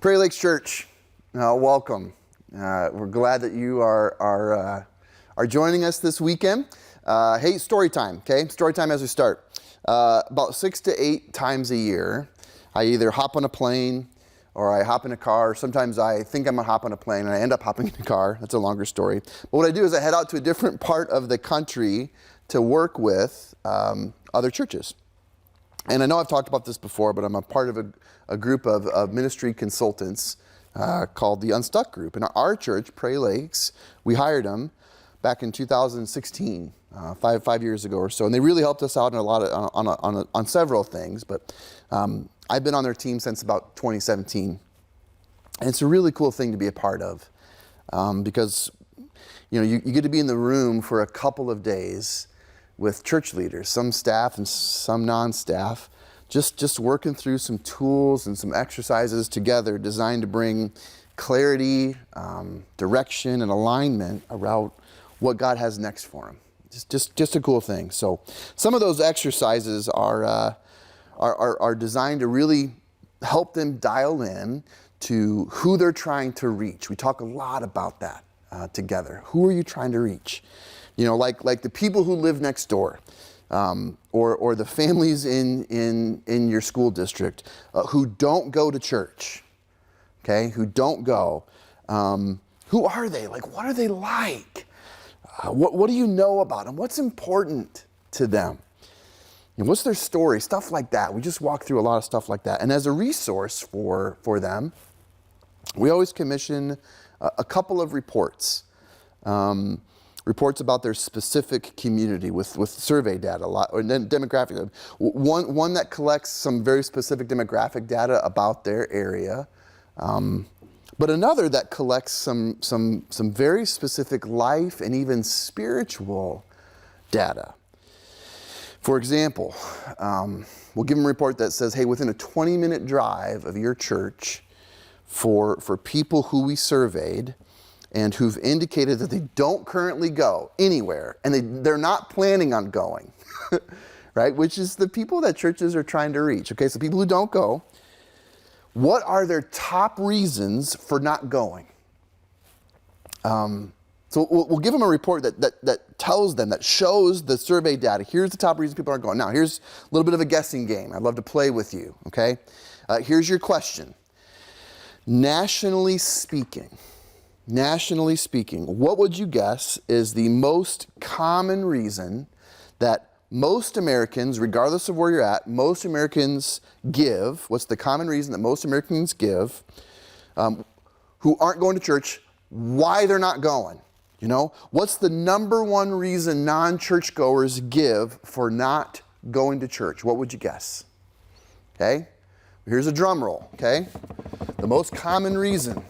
Prairie Lakes Church, welcome. We're glad that you are joining us this weekend. Hey, story time, okay? Story time as we start. About 6 to 8 times a year, I either hop on a plane or I hop in a car. Sometimes I think I'm gonna hop on a plane and I end up hopping in a car. That's a longer story. But what I do is I head out to a different part of the country to work with other churches. And I know I've talked about this before, but I'm a part of a group of ministry consultants called the Unstuck Group. And our church, Prairie Lakes, we hired them back in 2016, five years ago or so. And they really helped us out in a lot of, on several things. But I've been on their team since about 2017. And it's a really cool thing to be a part of because you get to be in the room for a couple of days with church leaders, some staff and some non-staff, just working through some tools and some exercises together designed to bring clarity, direction, and alignment around what God has next for them. Just a cool thing. So some of those exercises are designed to really help them dial in to who they're trying to reach. We talk a lot about that together. Who are you trying to reach? Like the people who live next door, or the families in your school district who don't go to church, okay? Who don't go. Who are they? Like, what are they like? What do you know about them? What's important to them? And what's their story? Stuff like that. We just walk through a lot of stuff like that. And as a resource for them, we always commission a couple of reports. Reports about their specific community with survey data, a lot, or demographic. One that collects some very specific demographic data about their area, but another that collects some very specific life and even spiritual data. For example, we'll give them a report that says, hey, within a 20-minute drive of your church, for people who we surveyed, and who've indicated that they don't currently go anywhere, and they're not planning on going, right? Which is the people that churches are trying to reach. Okay, so people who don't go, what are their top reasons for not going? So we'll give them a report that tells them, that shows the survey data. Here's the top reasons people aren't going. Now, here's a little bit of a guessing game. I'd love to play with you, okay? Here's your question. Nationally speaking, what would you guess is the most common reason that most Americans, regardless of where you're at, most Americans give? What's the common reason that most Americans give who aren't going to church, why they're not going? What's the number one reason non-churchgoers give for not going to church? What would you guess? Okay, here's a drum roll, okay? The most common reason,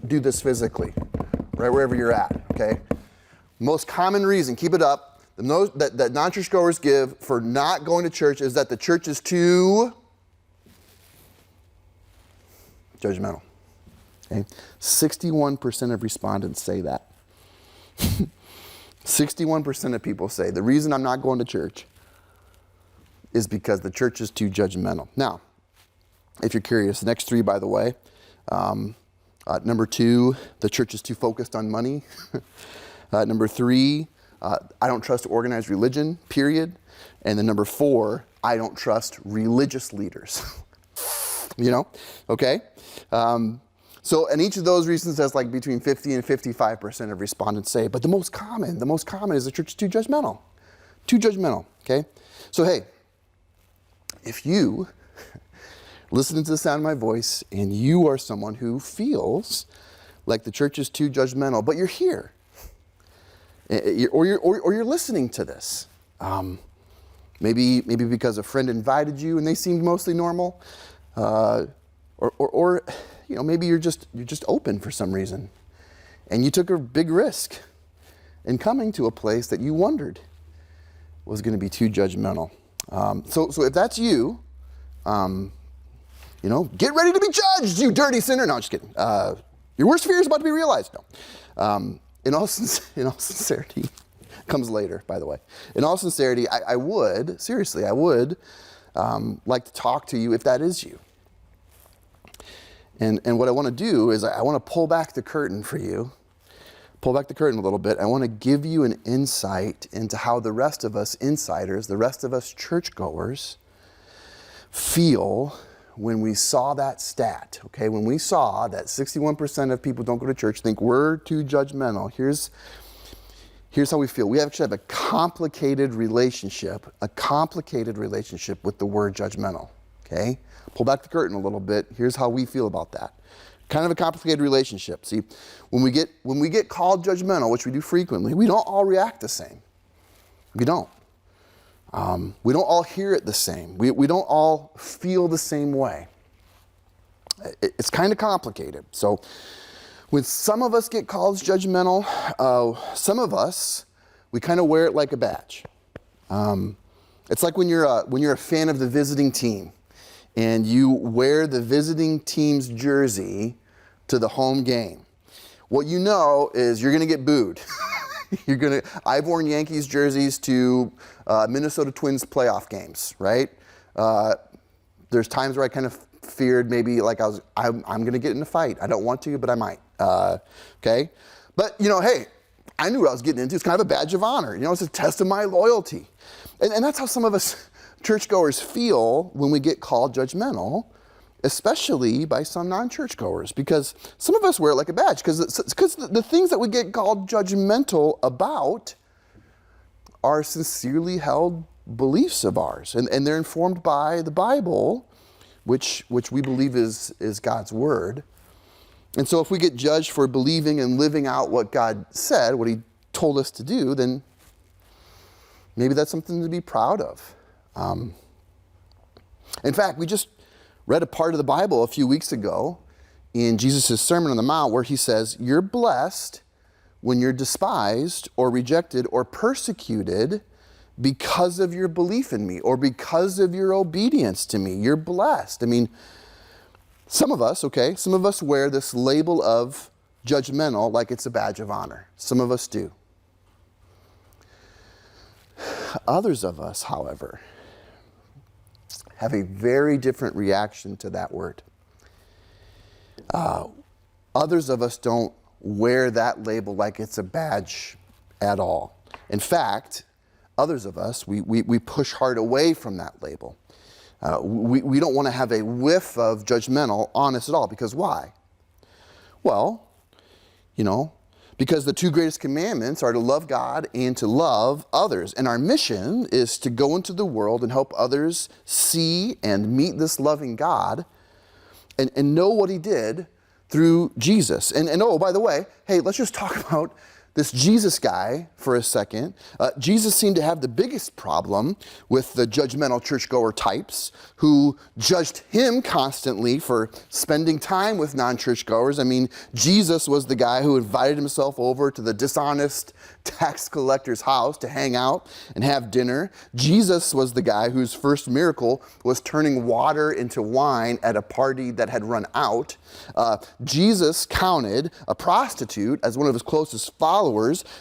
do this physically, right wherever you're at, okay? Most common reason, keep it up, that non-churchgoers give for not going to church is that the church is too judgmental. Okay? 61% of respondents say that. 61% of people say the reason I'm not going to church is because the church is too judgmental. Now, if you're curious, the next three, by the way, number 2, the church is too focused on money. Number 3, I don't trust organized religion, period. And then number 4, I don't trust religious leaders. Okay? So, and each of those reasons has like between 50 and 55% of respondents say, but the most common is the church is too judgmental. Too judgmental, okay? So hey, if you listening to the sound of my voice and you are someone who feels like the church is too judgmental, but you're here, or you're listening to this, maybe because a friend invited you and they seemed mostly normal, or maybe you're just open for some reason, and you took a big risk in coming to a place that you wondered was going to be too judgmental. So if that's you, get ready to be judged, you dirty sinner. No, I'm just kidding. Your worst fear is about to be realized. No. In all sincerity, comes later, by the way. In all sincerity, I would like to talk to you if that is you. And what I want to do is I want to pull back the curtain for you, pull back the curtain a little bit. I want to give you an insight into how the rest of us insiders, the rest of us churchgoers, feel when we saw that stat, okay? When we saw that 61% of people don't go to church, think we're too judgmental. Here's how we feel. We actually have a complicated relationship with the word judgmental, okay? Pull back the curtain a little bit. Here's how we feel about that. Kind of a complicated relationship. See, when we get called judgmental, which we do frequently, we don't all react the same. We don't. We don't all hear it the same. We don't all feel the same way. It's kind of complicated. So when some of us get called judgmental, some of us, we kind of wear it like a badge. It's like when you're a fan of the visiting team and you wear the visiting team's jersey to the home game. What you know is you're going to get booed. I've worn Yankees jerseys to Minnesota Twins playoff games, right? There's times where I kind of feared maybe like I'm going to get in a fight. I don't want to, but I might. Okay? But, hey, I knew what I was getting into. It's kind of a badge of honor. It's a test of my loyalty. And that's how some of us churchgoers feel when we get called judgmental, especially by some non-churchgoers, because some of us wear it like a badge, because the things that we get called judgmental about are sincerely held beliefs of ours, and they're informed by the Bible, which we believe is God's word. And so if we get judged for believing and living out what God said, what he told us to do, then maybe that's something to be proud of. In fact, we just read a part of the Bible a few weeks ago in Jesus' Sermon on the Mount where he says, you're blessed when you're despised or rejected or persecuted because of your belief in me or because of your obedience to me. You're blessed. I mean, some of us wear this label of judgmental like it's a badge of honor. Some of us do. Others of us, however, have a very different reaction to that word. Others of us don't wear that label like it's a badge at all. In fact, others of us, we push hard away from that label. We don't want to have a whiff of judgmental on us at all, because why? Well, because the two greatest commandments are to love God and to love others. And our mission is to go into the world and help others see and meet this loving God and know what he did through Jesus. And oh, by the way, hey, let's just talk about this Jesus guy for a second. Jesus seemed to have the biggest problem with the judgmental churchgoer types who judged him constantly for spending time with non-churchgoers. I mean, Jesus was the guy who invited himself over to the dishonest tax collector's house to hang out and have dinner. Jesus was the guy whose first miracle was turning water into wine at a party that had run out. Jesus counted a prostitute as one of his closest followers.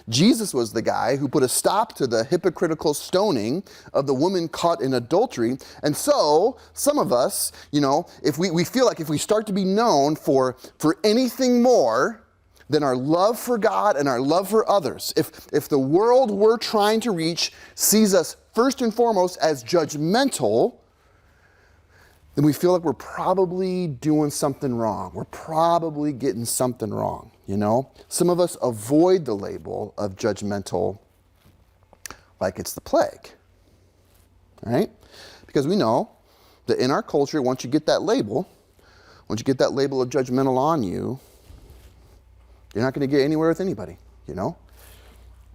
Jesus was the guy who put a stop to the hypocritical stoning of the woman caught in adultery. And so, some of us, if we feel like if we start to be known for anything more than our love for God and our love for others, if the world we're trying to reach sees us first and foremost as judgmental, then we feel like we're probably doing something wrong. We're probably getting something wrong, Some of us avoid the label of judgmental like it's the plague, right? Because we know that in our culture, once you get that label of judgmental on you, you're not going to get anywhere with anybody,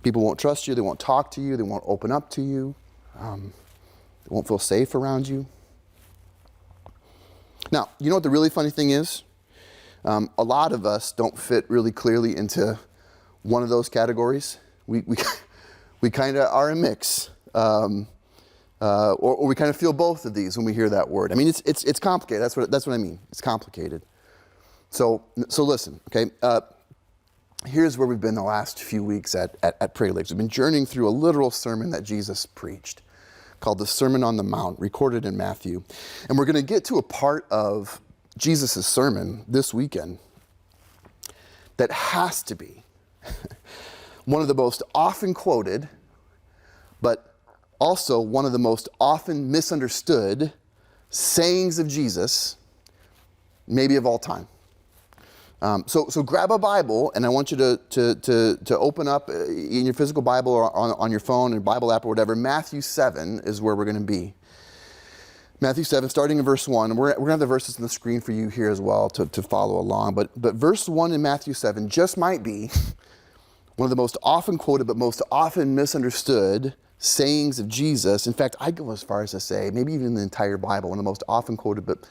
People won't trust you, they won't talk to you, they won't open up to you, they won't feel safe around you. Now, you know what the really funny thing is? A lot of us don't fit really clearly into one of those categories. We kind of are a mix, or we kind of feel both of these when we hear that word. I mean, it's complicated. That's what I mean. It's complicated. So listen, okay. Here's where we've been the last few weeks at Prairie Lakes. We've been journeying through a literal sermon that Jesus preached, called the Sermon on the Mount, recorded in Matthew. And we're going to get to a part of Jesus' sermon this weekend that has to be one of the most often quoted, but also one of the most often misunderstood sayings of Jesus, maybe of all time. So grab a Bible, and I want you to open up in your physical Bible or on your phone or Bible app or whatever. Matthew 7 is where we're going to be. Matthew 7, starting in verse 1. And we're going to have the verses on the screen for you here as well to follow along. But verse 1 in Matthew 7 just might be one of the most often quoted but most often misunderstood sayings of Jesus. In fact, I go as far as to say, maybe even in the entire Bible, one of the most often quoted but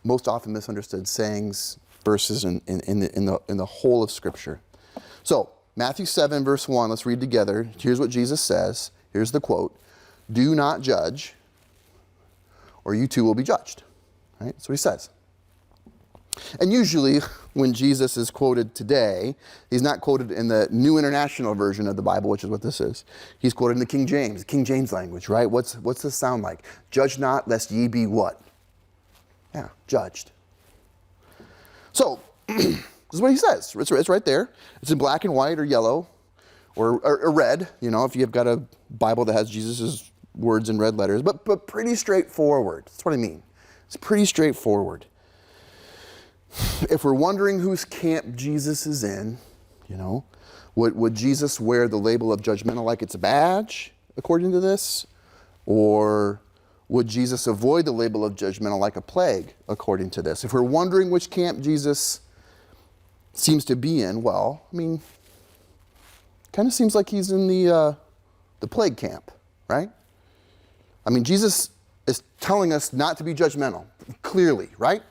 most often misunderstood sayings, verses in the whole of Scripture. So, Matthew 7, verse 1, let's read together. Here's what Jesus says. Here's the quote. Do not judge, or you too will be judged. Right? That's what he says. And usually, when Jesus is quoted today, he's not quoted in the New International Version of the Bible, which is what this is. He's quoted in the King James language, right? What's this sound like? Judge not, lest ye be what? Yeah, judged. So, this is what he says. It's right there. It's in black and white or yellow or red, if you've got a Bible that has Jesus' words in red letters, but pretty straightforward. That's what I mean. It's pretty straightforward. If we're wondering whose camp Jesus is in, would Jesus wear the label of judgmental like it's a badge, according to this? Or would Jesus avoid the label of judgmental like a plague, according to this? If we're wondering which camp Jesus seems to be in, well, kind of seems like he's in the plague camp, right? Jesus is telling us not to be judgmental, clearly, right?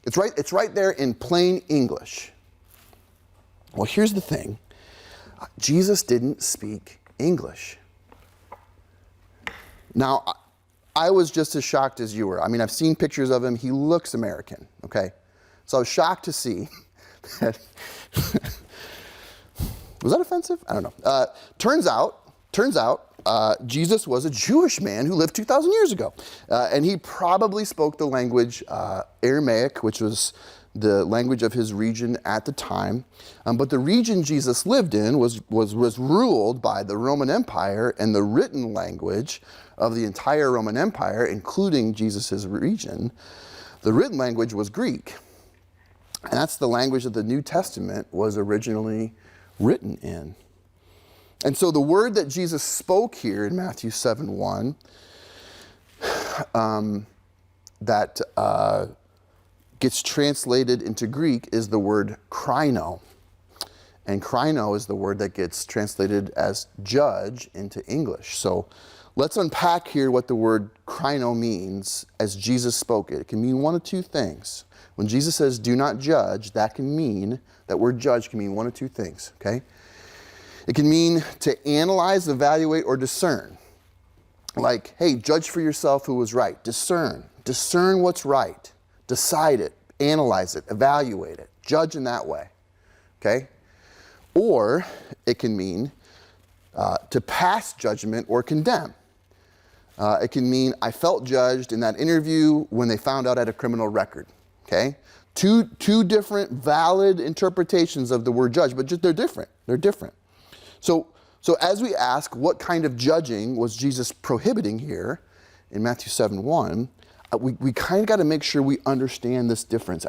It's right there in plain English. Well, here's the thing. Jesus didn't speak English. Now, I was just as shocked as you were. I've seen pictures of him. He looks American, okay? So I was shocked to see that. Was that offensive? I don't know. Turns out, Jesus was a Jewish man who lived 2,000 years ago. And he probably spoke the language Aramaic, which was the language of his region at the time. But the region Jesus lived in was ruled by the Roman Empire, and the written language of the entire Roman Empire, including Jesus' region, the written language was Greek. And that's the language that the New Testament was originally written in. And so the word that Jesus spoke here in Matthew 7:1, that gets translated into Greek is the word krino. And krino is the word that gets translated as judge into English. So let's unpack here what the word krino means as Jesus spoke it. It can mean one of two things. When Jesus says, do not judge, that word judge can mean one of two things, okay? It can mean to analyze, evaluate, or discern. Like, hey, judge for yourself who was right. Discern what's right. Decide it, analyze it, evaluate it. Judge in that way, okay? Or it can mean to pass judgment or condemn. It can mean I felt judged in that interview when they found out I had a criminal record, okay? Two different valid interpretations of the word judge, but they're different. They're different. So as we ask what kind of judging was Jesus prohibiting here in Matthew 7:1, we kind of got to make sure we understand this difference.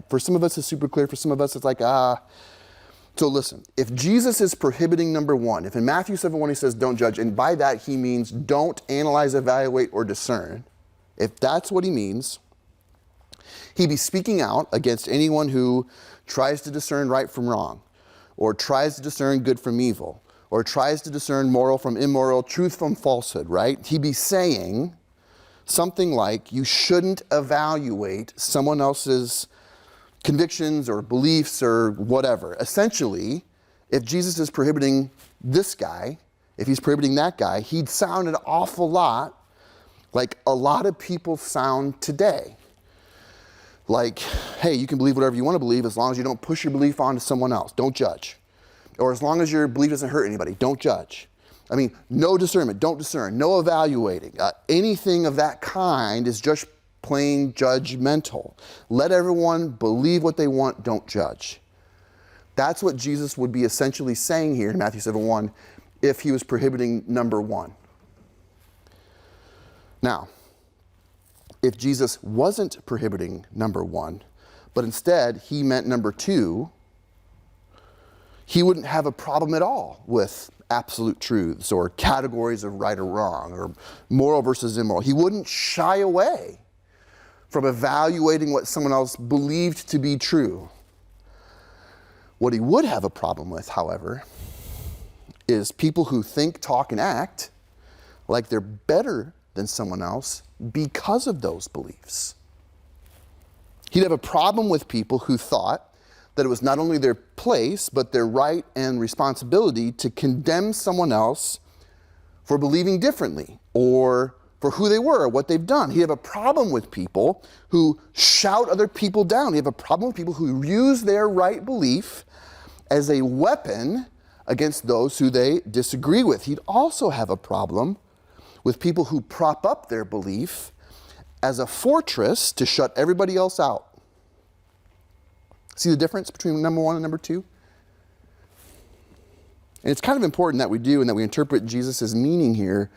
For some of us it's super clear, for some of us it's like, So listen, if Jesus is prohibiting number one, if in Matthew 7:1 he says don't judge, and by that he means don't analyze, evaluate, or discern, if that's what he means, he'd be speaking out against anyone who tries to discern right from wrong, or tries to discern good from evil, or tries to discern moral from immoral, truth from falsehood, right? He'd be saying something like, you shouldn't evaluate someone else's convictions or beliefs or whatever. Essentially, if Jesus is prohibiting this guy, if he's prohibiting that guy, he'd sound an awful lot like a lot of people sound today. Like, hey, you can believe whatever you want to believe as long as you don't push your belief onto someone else. Don't judge. Or as long as your belief doesn't hurt anybody, don't judge. No discernment, don't discern. No evaluating. Anything of that kind is just plain judgmental. Let everyone believe what they want, don't judge. That's what Jesus would be essentially saying here in Matthew 7:1 if he was prohibiting number one. Now, if Jesus wasn't prohibiting number one, but instead he meant number two, he wouldn't have a problem at all with absolute truths or categories of right or wrong or moral versus immoral. He wouldn't shy away from evaluating what someone else believed to be true. What he would have a problem with, however, is people who think, talk, and act like they're better than someone else because of those beliefs. He'd have a problem with people who thought that it was not only their place, but their right and responsibility to condemn someone else for believing differently or for who they were or what they've done. He'd have a problem with people who shout other people down. He'd have a problem with people who use their right belief as a weapon against those who they disagree with. He'd also have a problem with people who prop up their belief as a fortress to shut everybody else out. See the difference between number one and number two? And it's kind of important that we do and that we interpret Jesus' meaning here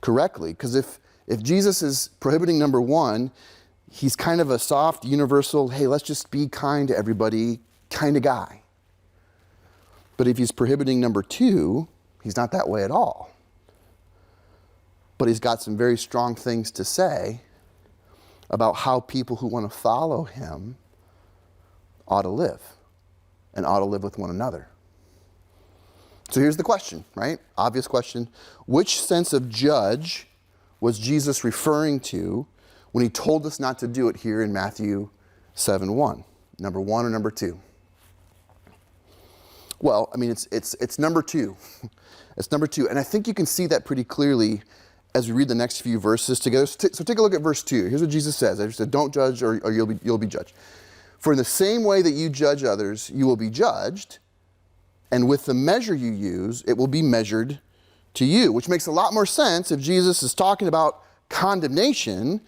correctly, because if Jesus is prohibiting number one, he's kind of a soft, universal, hey, let's just be kind to everybody kind of guy. But if he's prohibiting number two, he's not that way at all. But he's got some very strong things to say about how people who want to follow him ought to live and ought to live with one another. So here's the question, right? Obvious question. Which sense of judge was Jesus referring to when he told us not to do it here in Matthew 7:1? Number one or number two? Well, I mean, it's number two. It's number two. And I think you can see that pretty clearly as we read the next few verses together. So take a look at verse 2. Here's what Jesus says. I said, don't judge or you'll be judged. For in the same way that you judge others, you will be judged. And with the measure you use, it will be measured to you. Which makes a lot more sense if Jesus is talking about condemnation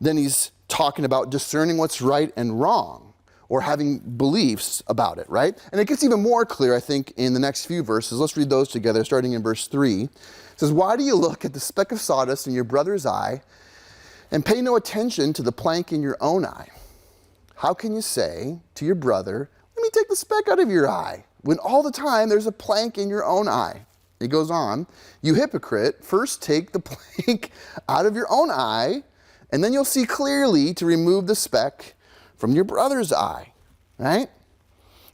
than he's talking about discerning what's right and wrong or having beliefs about it, right? And it gets even more clear, I think, in the next few verses. Let's read those together, starting in verse 3. It says, why do you look at the speck of sawdust in your brother's eye and pay no attention to the plank in your own eye? How can you say to your brother, let me take the speck out of your eye, when all the time there's a plank in your own eye? It goes on, you hypocrite, first take the plank out of your own eye, and then you'll see clearly to remove the speck from your brother's eye, right?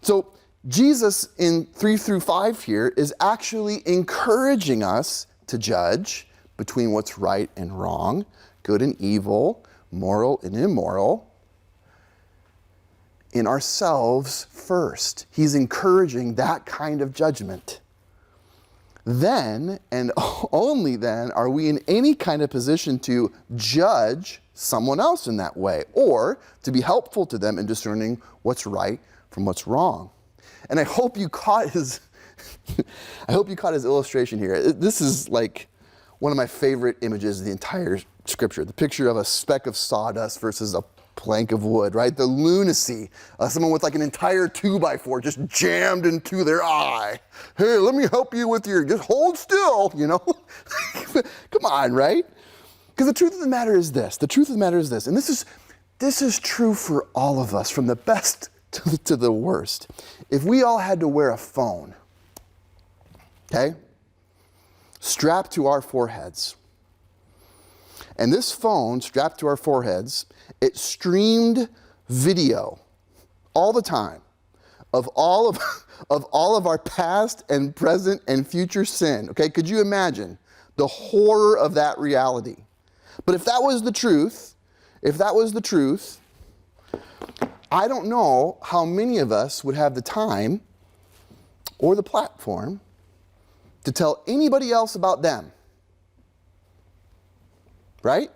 So Jesus in 3 through 5 here is actually encouraging us to judge between what's right and wrong, good and evil, moral and immoral, in ourselves first. He's encouraging that kind of judgment. Then, and only then, are we in any kind of position to judge someone else in that way, or to be helpful to them in discerning what's right from what's wrong. And I hope you caught his illustration here. This is like one of my favorite images of the entire scripture. The picture of a speck of sawdust versus a plank of wood, right? The lunacy of someone with like an entire 2x4 just jammed into their eye. Hey, let me help you with your, just hold still, you know? Come on, right? Because the truth of the matter is this, and this is true for all of us, from the best to the worst. If we all had to wear a phone, okay, strapped to our foreheads, and this phone strapped to our foreheads, it streamed video all the time of all of our past and present and future sin. Okay, could you imagine the horror of that reality? But if that was the truth, I don't know how many of us would have the time or the platform to tell anybody else about them. Right?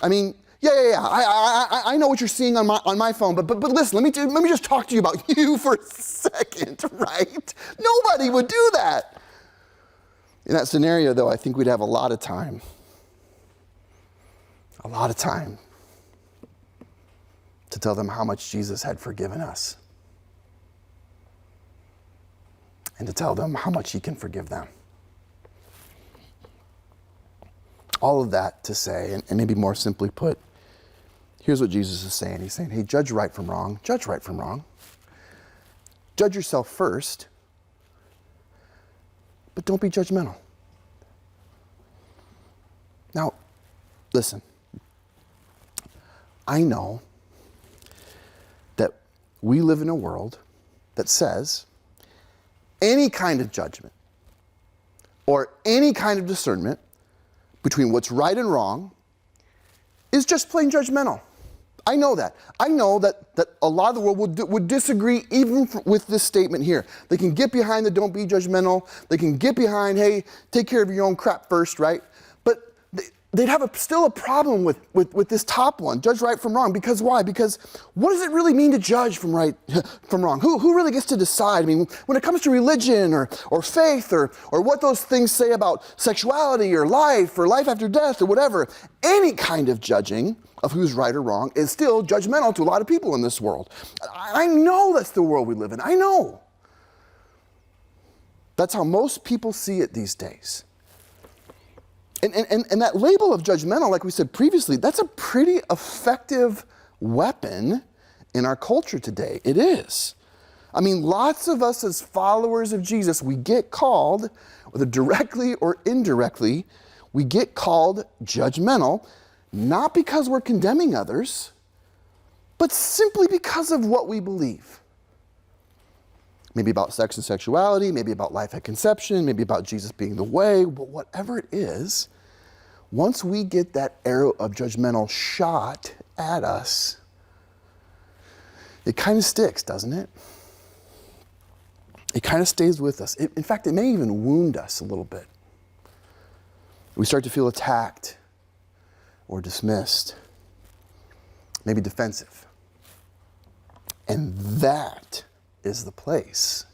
I mean, yeah. I know what you're seeing on my phone, but listen, let me just talk to you about you for a second, right? Nobody would do that. In that scenario, though, I think we'd have a lot of time a lot of time to tell them how much Jesus had forgiven us and to tell them how much he can forgive them. All of that to say, and maybe more simply put, here's what Jesus is saying. He's saying, hey, judge right from wrong. Judge right from wrong. Judge yourself first, but don't be judgmental. Now, listen. I know that we live in a world that says any kind of judgment or any kind of discernment between what's right and wrong is just plain judgmental. I know that. I know that a lot of the world would disagree even with this statement here. They can get behind the don't be judgmental. They can get behind, hey, take care of your own crap first, right? But they'd have still a problem with this top one, judge right from wrong. Because why? Because what does it really mean to judge from right from wrong? Who really gets to decide? I mean, when it comes to religion or faith or what those things say about sexuality or life after death or whatever, any kind of judging of who's right or wrong is still judgmental to a lot of people in this world. I know that's the world we live in. I know. That's how most people see it these days. And that label of judgmental, like we said previously, that's a pretty effective weapon in our culture today. It is. I mean, lots of us as followers of Jesus, we get called, whether directly or indirectly, we get called judgmental, not because we're condemning others, but simply because of what we believe. Maybe about sex and sexuality, maybe about life at conception, maybe about Jesus being the way, but whatever it is, once we get that arrow of judgmental shot at us, it kind of sticks, doesn't it? It kind of stays with us. In fact, it may even wound us a little bit. We start to feel attacked or dismissed, maybe defensive. And that is the place.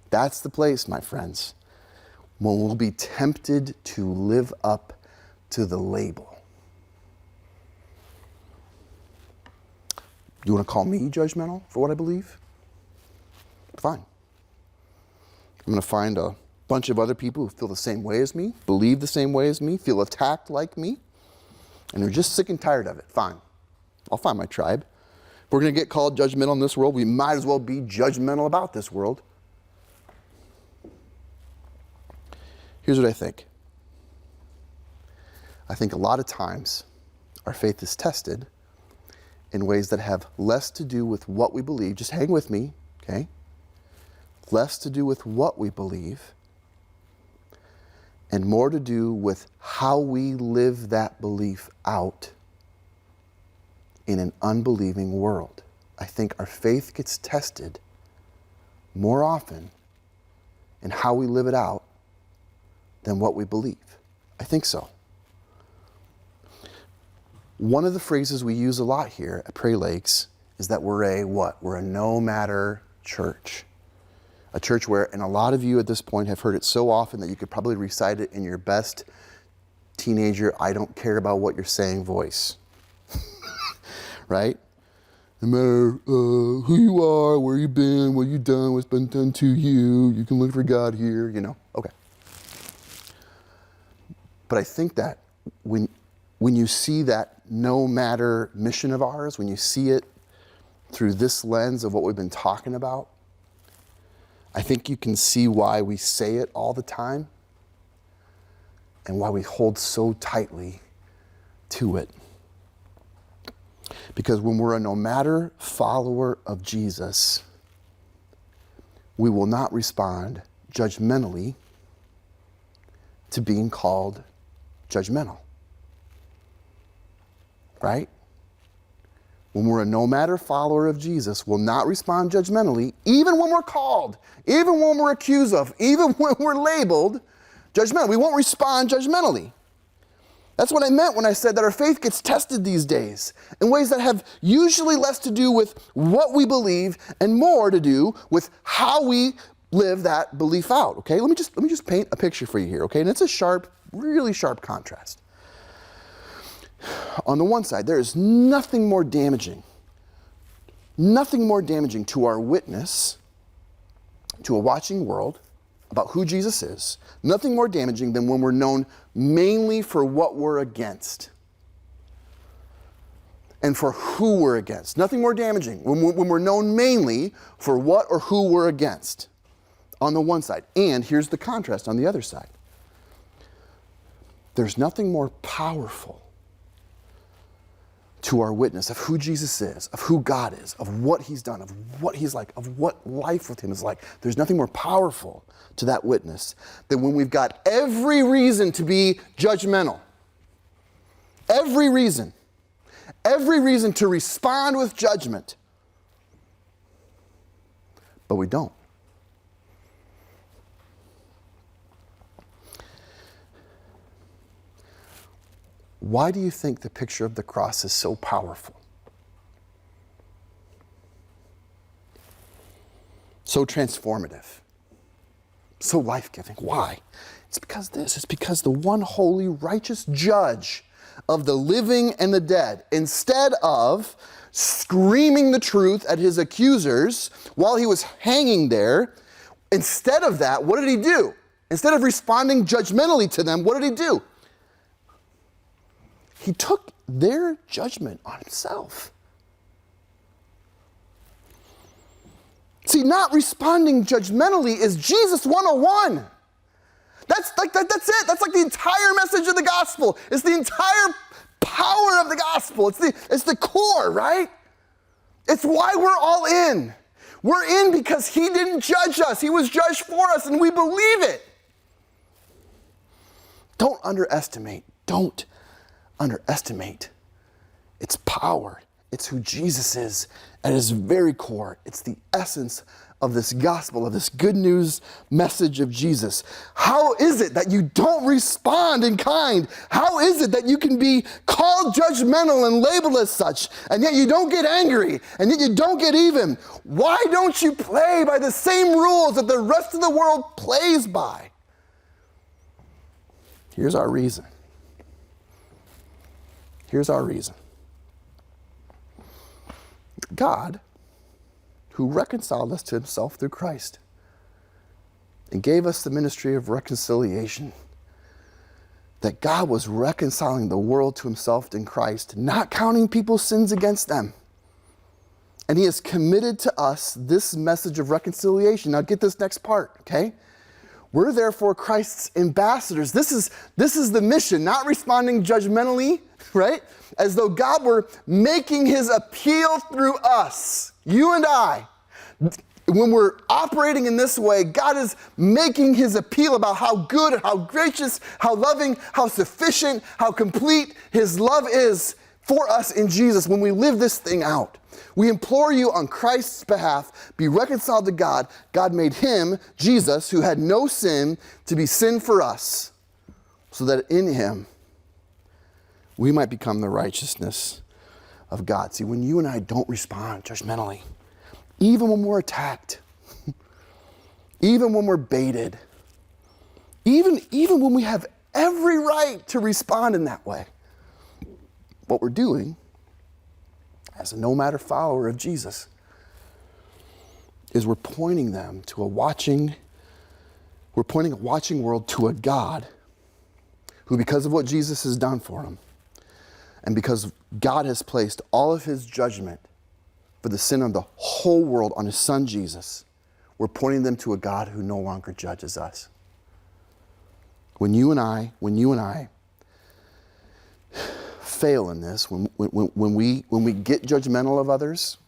That's the place, my friends, when we'll be tempted to live up to the label. You want to call me judgmental for what I believe? Fine. I'm going to find a bunch of other people who feel the same way as me, believe the same way as me, feel attacked like me, and they're just sick and tired of it. Fine. I'll find my tribe. If we're going to get called judgmental in this world, we might as well be judgmental about this world. Here's what I think. I think a lot of times our faith is tested in ways that have less to do with what we believe. Just hang with me, okay? Less to do with what we believe and more to do with how we live that belief out in an unbelieving world. I think our faith gets tested more often in how we live it out than what we believe. I think so. One of the phrases we use a lot here at Prairie Lakes is that we're a what? We're a no-matter church. A church where, and a lot of you at this point have heard it so often that you could probably recite it in your best teenager, I don't care about what you're saying voice. Right? No matter who you are, where you've been, what you've done, what's been done to you, you can look for God here, you know. Okay. But I think that when you see that no matter mission of ours, when you see it through this lens of what we've been talking about, I think you can see why we say it all the time and why we hold so tightly to it. Because when we're a no matter follower of Jesus, we will not respond judgmentally to being called judgmental. Right? When we're a no matter follower of Jesus, we'll not respond judgmentally, even when we're called, even when we're accused of, even when we're labeled judgmental. We won't respond judgmentally. That's what I meant when I said that our faith gets tested these days in ways that have usually less to do with what we believe and more to do with how we live that belief out. Okay, let me just paint a picture for you here. Okay, and it's a sharp, really sharp contrast. On the one side, there is nothing more damaging to our witness, to a watching world about who Jesus is, nothing more damaging than when we're known mainly for what we're against and for who we're against. Nothing more damaging when we're known mainly for what or who we're against on the one side. And here's the contrast on the other side. There's nothing more powerful to our witness of who Jesus is, of who God is, of what he's done, of what he's like, of what life with him is like. There's nothing more powerful to that witness than when we've got every reason to be judgmental. Every reason to respond with judgment. But we don't. Why do you think the picture of the cross is so powerful? So transformative. So life-giving. Why? It's because the one holy, righteous judge of the living and the dead, instead of screaming the truth at his accusers while he was hanging there, instead of that, what did he do? Instead of responding judgmentally to them, what did he do? He took their judgment on himself. See, not responding judgmentally is Jesus 101. That's it. That's like the entire message of the gospel. It's the entire power of the gospel. It's the core, right? It's why we're all in. We're in because he didn't judge us. He was judged for us, and we believe it. Don't underestimate its power. It's who Jesus is at his very core. It's the essence of this gospel, of this good news message of Jesus. How is it that you don't respond in kind? How is it that you can be called judgmental and labeled as such, and yet you don't get angry, and yet you don't get even? Why don't you play by the same rules that the rest of the world plays by? Here's our reason. God, who reconciled us to himself through Christ and gave us the ministry of reconciliation, that God was reconciling the world to himself in Christ, not counting people's sins against them. And he has committed to us this message of reconciliation. Now get this next part, okay? We're therefore Christ's ambassadors. This is the mission, not responding judgmentally, right? As though God were making his appeal through us, you and I. When we're operating in this way, God is making his appeal about how good, how gracious, how loving, how sufficient, how complete his love is for us in Jesus when we live this thing out. We implore you on Christ's behalf, be reconciled to God. God made him, Jesus, who had no sin, to be sin for us, so that in him we might become the righteousness of God. See, when you and I don't respond judgmentally, even when we're attacked, even when we're baited, even when we have every right to respond in that way, what we're doing as a no matter follower of Jesus is we're pointing a watching world to a God who, because of what Jesus has done for him, and because God has placed all of his judgment for the sin of the whole world on his son Jesus, we're pointing them to a God who no longer judges us. When you and I fail in this, when we get judgmental of others,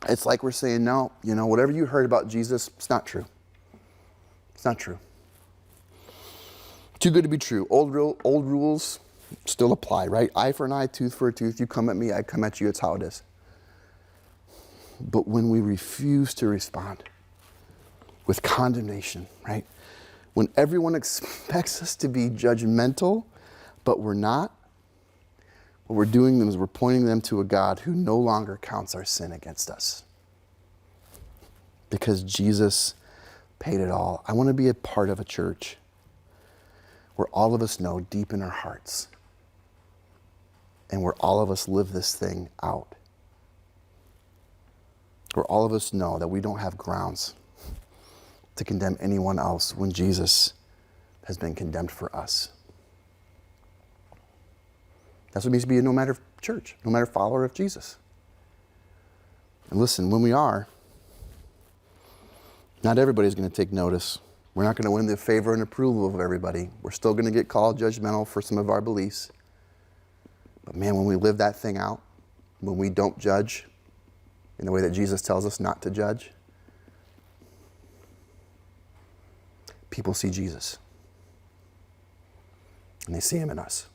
it's like we're saying, no, whatever you heard about Jesus, it's not true. It's not true. Too good to be true. Old rules still apply, right? Eye for an eye, tooth for a tooth. You come at me, I come at you. It's how it is. But when we refuse to respond with condemnation, right? When everyone expects us to be judgmental, but we're not, what we're doing is we're pointing them to a God who no longer counts our sin against us. Because Jesus paid it all. I want to be a part of a church where all of us know deep in our hearts, and where all of us live this thing out. Where all of us know that we don't have grounds to condemn anyone else when Jesus has been condemned for us. That's what it means to be a no matter church, no matter follower of Jesus. And listen, when we are, not everybody's going to take notice. We're not going to win the favor and approval of everybody. We're still going to get called judgmental for some of our beliefs. But man, when we live that thing out, when we don't judge in the way that Jesus tells us not to judge, people see Jesus. And they see him in us.